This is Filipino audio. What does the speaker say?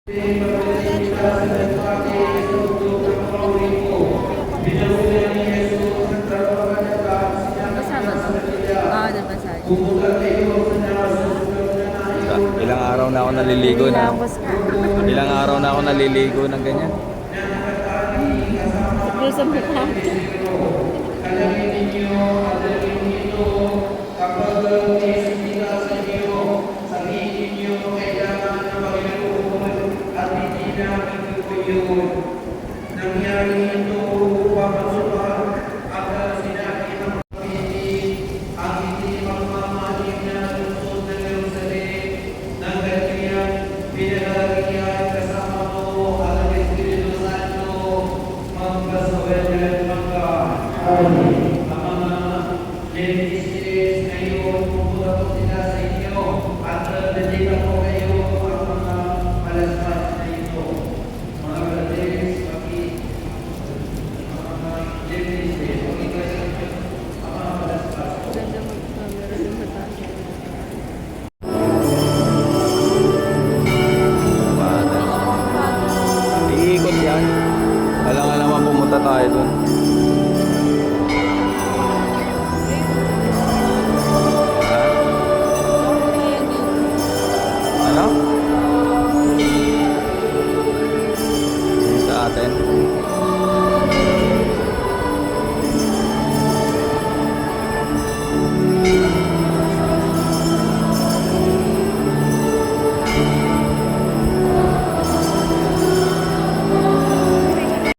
Ilang araw na ako naliligo na. Ilang araw na ako naliligo ng ganyan. Sa mukha. Nangyari ito upang masupang agar sinabi ng pamilya ang hindi magmamahalin na lungsod ng Jerusalem ng ganyan pinaglalagyan kasama mo ang Espiritu Santo magkasawalan magka. Amen. Ang mga